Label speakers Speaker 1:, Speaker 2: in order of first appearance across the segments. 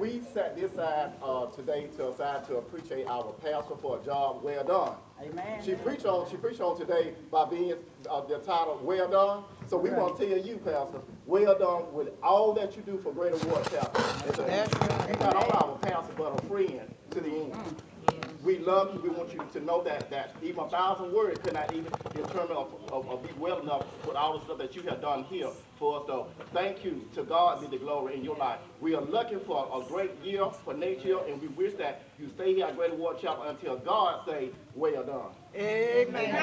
Speaker 1: we set this side today to aside to appreciate our pastor for a job well done.
Speaker 2: Amen.
Speaker 1: She preached on today by being the title well done. So we want to tell you, Pastor, well done with all that you do for Greater Water Chapel. You're not only our pastor, but a friend to the end. We love you. We want you to know that even 1,000 words could not even determine or be well enough with all the stuff that you have done here for us. So thank you. To God be the glory in your life. We are looking for a great year for next year, and we wish that you stay here at Greater Water Chapel until God say, well done.
Speaker 2: Amen.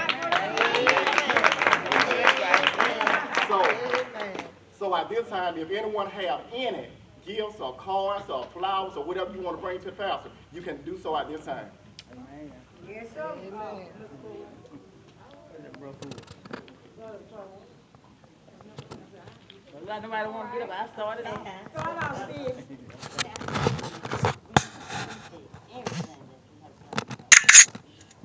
Speaker 1: So at this time, if anyone have any gifts or cards or flowers or whatever you want to bring to the pastor, you can do so at this time.
Speaker 2: Amen.
Speaker 3: Yes, sir. Amen.
Speaker 2: Well, nobody want to get up. I started off.
Speaker 3: Start off, sis.
Speaker 4: Everything that you have done,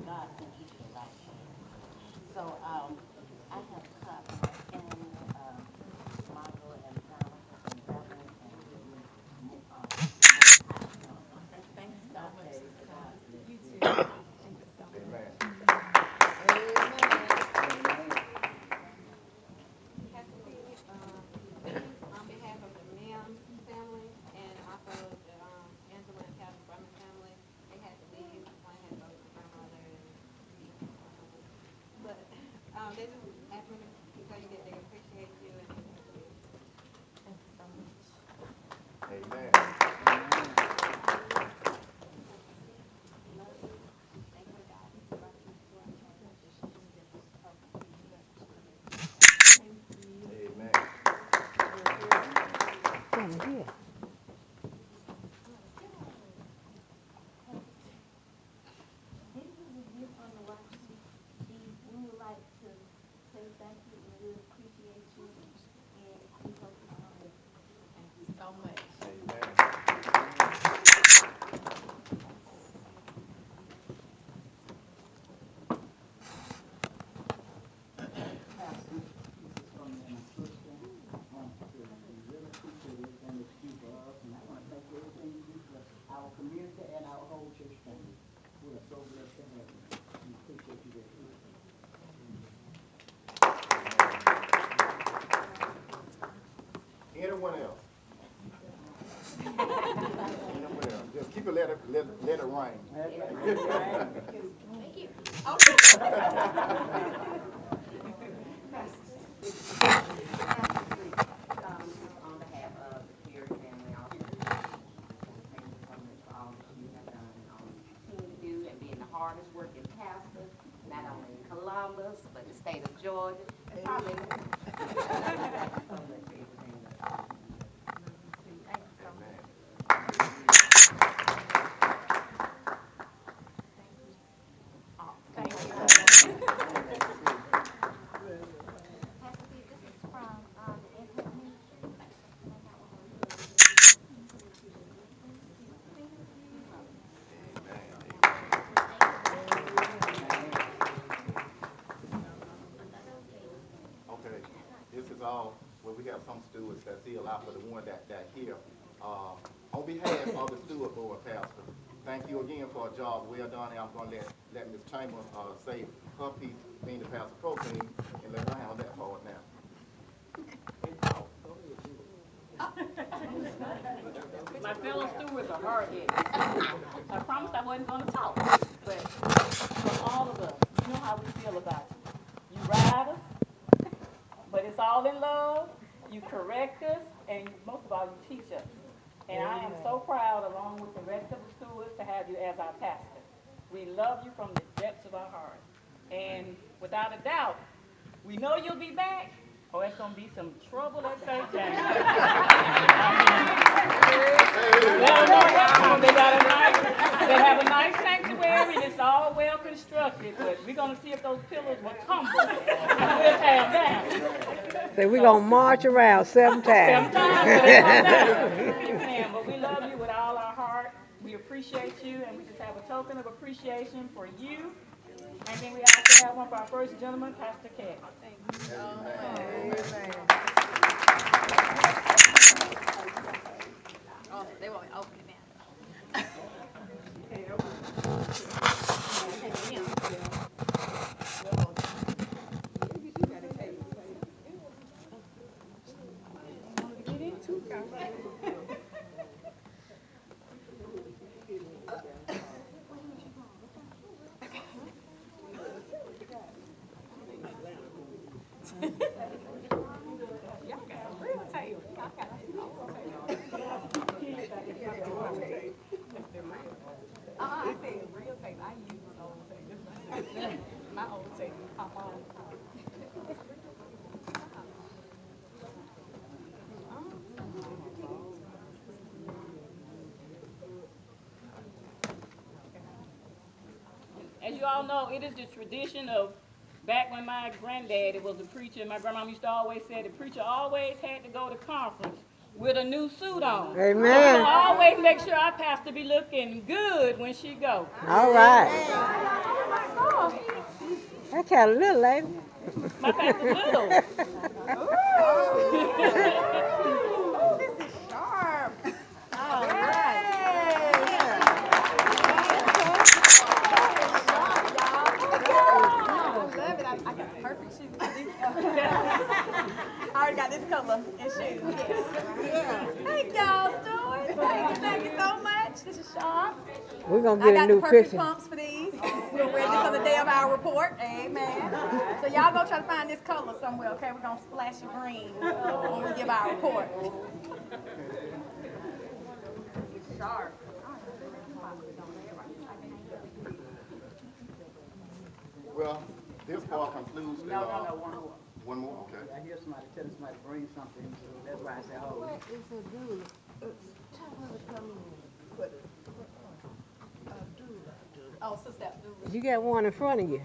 Speaker 4: God sent you to the right place. So, I have copies and Margot and Jonathan and Reverend and thank you so much. You too.
Speaker 1: Amen.
Speaker 5: On behalf of the Mims family and also the Angela and Pastor Brumman family, they had to leave. One had to go with my grandmother, but they just asked me to tell you that they appreciate you and they thank you.
Speaker 4: Thank you so much.
Speaker 1: Amen.
Speaker 5: Thank you, God. He brought you to our church.
Speaker 1: Amen.
Speaker 4: This is a gift from the wife. We would like to say thank you and we appreciate you and we hope you honor it. Thank you so much.
Speaker 1: Amen.
Speaker 2: Pastor, this is from my sister. I want to really appreciate everything that you do for us, and I want to thank you everything you do for our community and our whole church family. We are so blessed to have you. We appreciate you very much.
Speaker 1: Anyone else? Anyone else? Just keep it, let it rain.
Speaker 5: Thank you.
Speaker 6: On behalf of the Perry family, also, thank you so much for all that you have done and all that you continue to do and being the hardest working pastor, not only in Columbus, but the state of Georgia. And probably, thank you so much for everything that you do.
Speaker 4: Thank you so much.
Speaker 5: Thank you.
Speaker 4: Pastor B, this is from the Impact Ministry.
Speaker 1: Okay, this is all, well, we have some stewards that seal out for the one that here. On behalf of the steward board, Pastor, thank you again for a job well done, and I'm going to let Ms. Chambers say her piece, being the pastor pro team, and let her handle that part now.
Speaker 7: My fellow stewards are hard-headed. I promised I wasn't going to talk, but for all of us, you know how we feel about you. You ride us, but it's all in love. You correct us, and most of all, you teach us. And I am so proud, along with the rest of the stewards, to have you as our pastor. We love you from the depths of our heart. And without a doubt, we know you'll be back, or it's going to be some trouble at St. James. They have a nice sanctuary, and it's all well constructed, but we're going to see if those pillars will tumble. We'll tear down.
Speaker 3: So we're going to march around 7 times.
Speaker 7: Sometimes, but they come down. Amen. But we love you with all our heart. We appreciate you, and we just have a token of appreciation for you. And then we also have one for our first gentleman, Pastor Cat.
Speaker 5: Oh, they want me to open it now.
Speaker 7: I said real tape. I use old tape. My old tape pop on. As you all know, it is the tradition of back when my granddaddy was a preacher, my grandma used to always say the preacher always had to go to conference with a new suit on.
Speaker 3: Amen.
Speaker 7: So always make sure our pastor be looking good when she go.
Speaker 3: All right. I kind of little lady.
Speaker 7: My pastor's little.
Speaker 2: This is sharp.
Speaker 7: All right.
Speaker 2: I got the perfect shoes. I already got this color and shoes. Yes. Thank y'all, Stuart. Thank you so much. This is sharp.
Speaker 3: We're going to
Speaker 2: I
Speaker 3: get a
Speaker 2: got the
Speaker 3: new
Speaker 2: perfect
Speaker 3: picture.
Speaker 2: pumps for these. We'll wear this on the day of our report. Amen. So y'all go try to find this color somewhere, okay? We're going to splash it green when we give our report. Sharp.
Speaker 1: Well, this part concludes the,
Speaker 2: No, one more.
Speaker 1: one more, okay.
Speaker 2: I hear somebody tell somebody to bring something, so that's why I said, hold it. Oh, sister, do
Speaker 3: You got one in front of you.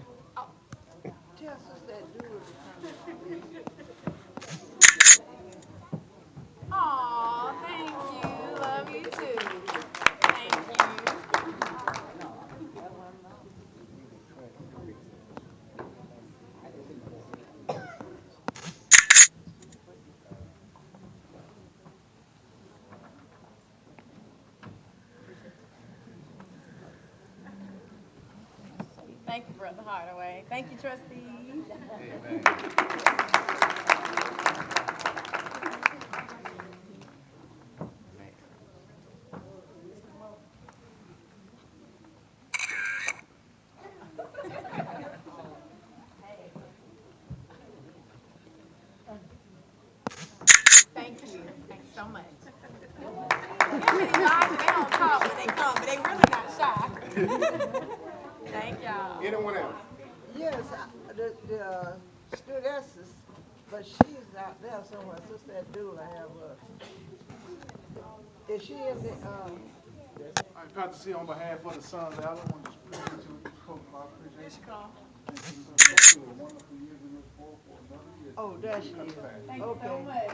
Speaker 2: Aw, thank you. Love you too. Thank you. Thank you, Brother Hardaway. Thank you, trustees.
Speaker 1: Amen.
Speaker 2: Thank you. Thanks so much. They don't talk when they come, but they really not shy. Thank y'all.
Speaker 1: Anyone else?
Speaker 8: Yes, the stewardesses, but she's out there somewhere. Sister Abdullah have is she in the,
Speaker 9: I'm proud to see on behalf of the Sons Island, I want to present you with this coat of our appreciation. Thank you. A wonderful year we look forward for another year.
Speaker 8: oh, there she is.
Speaker 2: Thank you so much.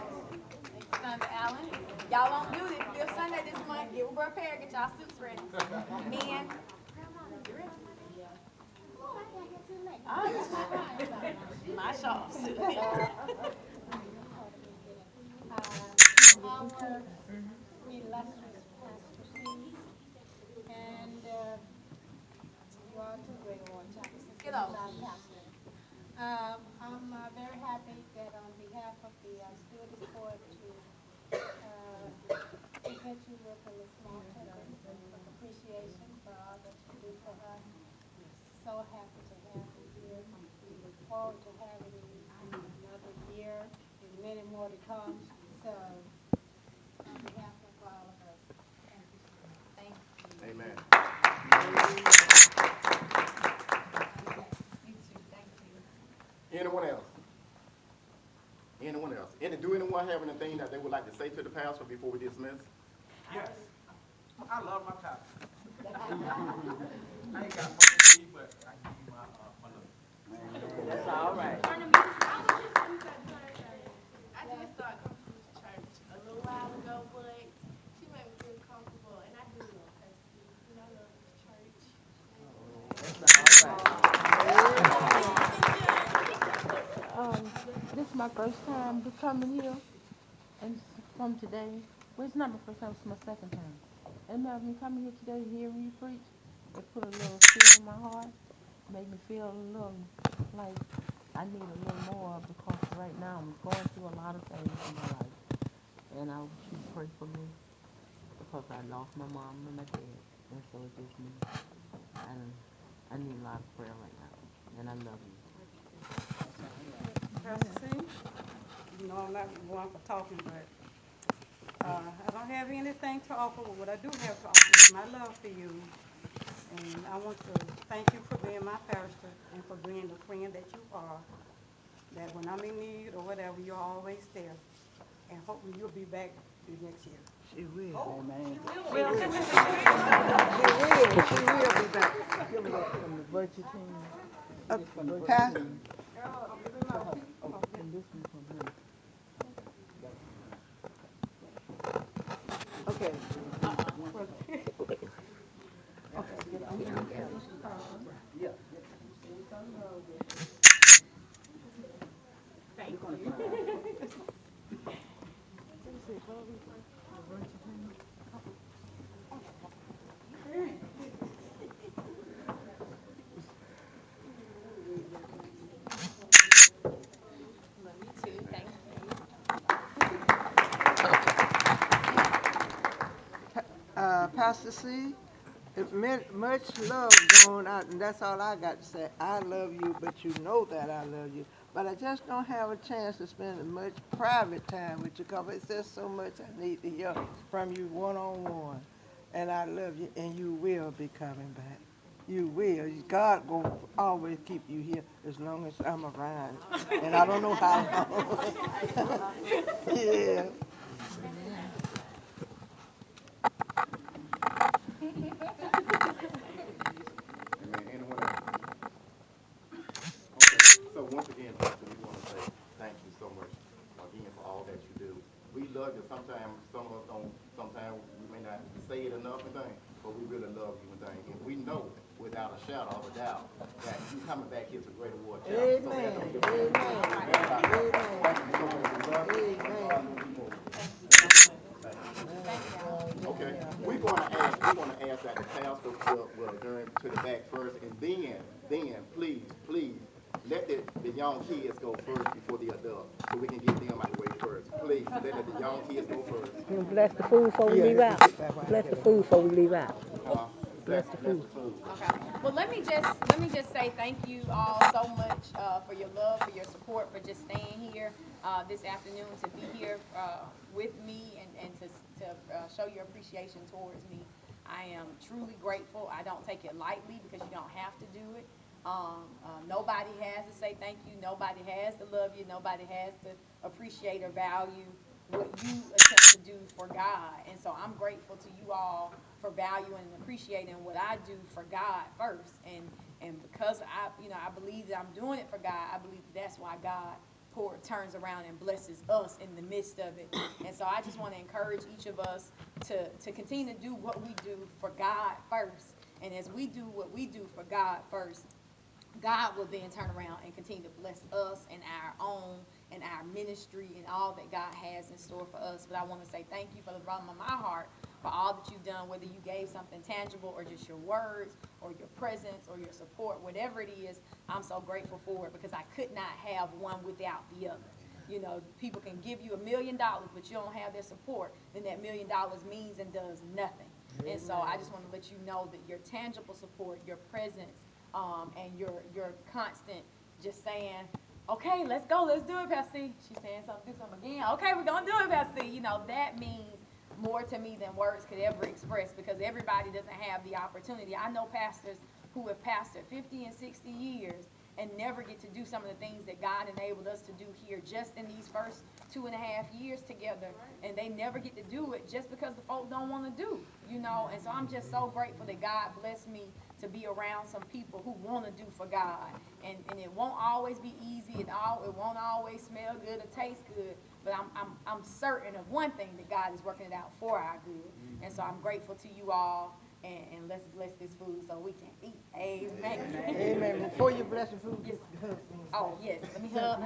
Speaker 2: Thank you, Sunday Allen. Y'all won't do this. Fifth Sunday this month. Get with Brother Perry. Get y'all suits ready. Men. You ready? My shawl suit.
Speaker 10: Our illustrious Pastor Steve, and you all too, Great War Chapter.
Speaker 2: Get over.
Speaker 10: I'm very happy that on behalf of the Stewardess Board to present you with a small token of appreciation for all that you do for us. So happy to have you here. We look forward to having you another year and many more to come. So, on behalf of all of us, thank you so much.
Speaker 2: Thank you.
Speaker 1: Amen.
Speaker 2: You too. Thank you.
Speaker 1: Anyone else? Anyone else? Do anyone have anything that they would like to say to the pastor before we dismiss?
Speaker 9: Yes, I love my pastor. I ain't got much to give, but I give you my love.
Speaker 7: That's all right.
Speaker 5: I just started coming to this church a little while ago, but she made me feel comfortable, and I do love her. You know, I love this church.
Speaker 11: This is my first time to coming here, and from today, well, it's not my first time, it's my second time. And me coming here today, hearing you preach, it put a little fear in my heart, made me feel a little like I need a little more, because right now I'm going through a lot of things in my life. And I wish you pray for me because I lost my mom and my dad, and so it's just me. And I need a lot of prayer right now, and I love you.
Speaker 2: Pastor C, you know I'm not one for talking, but I don't have anything to offer, but what I do have to offer is my love for you. And I want to thank you for being my pastor and for being the friend that you are, that when I'm in need or whatever, you're always there. And hopefully you'll be back next year.
Speaker 8: She will.
Speaker 2: Amen.
Speaker 8: She will be back.
Speaker 11: From the virtue team.
Speaker 8: Pastor,
Speaker 11: And this one from him.
Speaker 8: okay. Pastor C, it meant much love going out, and that's all I got to say. I love you, but you know that I love you. But I just don't have a chance to spend much private time with you because it's just so much I need to hear from you one-on-one. And I love you, and you will be coming back. You will. God will always keep you here as long as I'm around. And I don't know how long. Yeah.
Speaker 1: Amen. Anyone else? Okay. So once again, Pastor, we want to say thank you so much again for all that you do. We love you. Sometimes some of us don't. Sometimes we may not say it enough and things, but we really love you and things. And we know without a shadow of a doubt that you coming back here to Greater Ward Chapel.
Speaker 8: Amen.
Speaker 1: Okay, we're gonna ask that the pastor will adjourn to the back first, and then please, let the young kids go first before the adults, so we can get them out of the way first. Please, let the young kids go first.
Speaker 3: You bless the food before we leave out. Bless the food before we leave out.
Speaker 1: Bless the food.
Speaker 6: Okay. Well, let me just say thank you all so much for your love, for your support, for just staying here this afternoon to be here with me and to show your appreciation towards me. I am truly grateful. I don't take it lightly because you don't have to do it. Nobody has to say thank you. Nobody has to love you. Nobody has to appreciate or value what you attempt to do for God. And so I'm grateful to you all for valuing and appreciating what I do for God first. And because I believe that I'm doing it for God, I believe that's why God turns around and blesses us in the midst of it. And so I just want to encourage each of us to continue to do what we do for God first. And as we do what we do for God first, God will then turn around and continue to bless us and our own and our ministry and all that God has in store for us. But I want to say thank you for the bottom of my heart for all that you've done, whether you gave something tangible or just your words or your presence or your support, whatever it is. I'm so grateful for it because I could not have one without the other. You know, people can give you $1 million, but you don't have their support, then that $1 million means and does nothing. And so I just want to let you know that your tangible support, your presence, and your constant just saying, okay, let's go, let's do it, Pastor C. She's saying something, do something again. Okay, we're going to do it, Pastor C. You know, that means more to me than words could ever express because everybody doesn't have the opportunity. I know pastors who have pastored 50 and 60 years and never get to do some of the things that God enabled us to do here just in these first 2.5 years together, and they never get to do it just because the folk don't want to do, you know. And so I'm just so grateful that God blessed me to be around some people who want to do for God, and it won't always be easy, it won't always smell good or taste good, but I'm certain of one thing, that God is working it out for our good. And so I'm grateful to you all, and let's bless this food so we can eat. Amen.
Speaker 8: Amen. Before you bless the food,
Speaker 6: Yes. Oh yes, let me hug.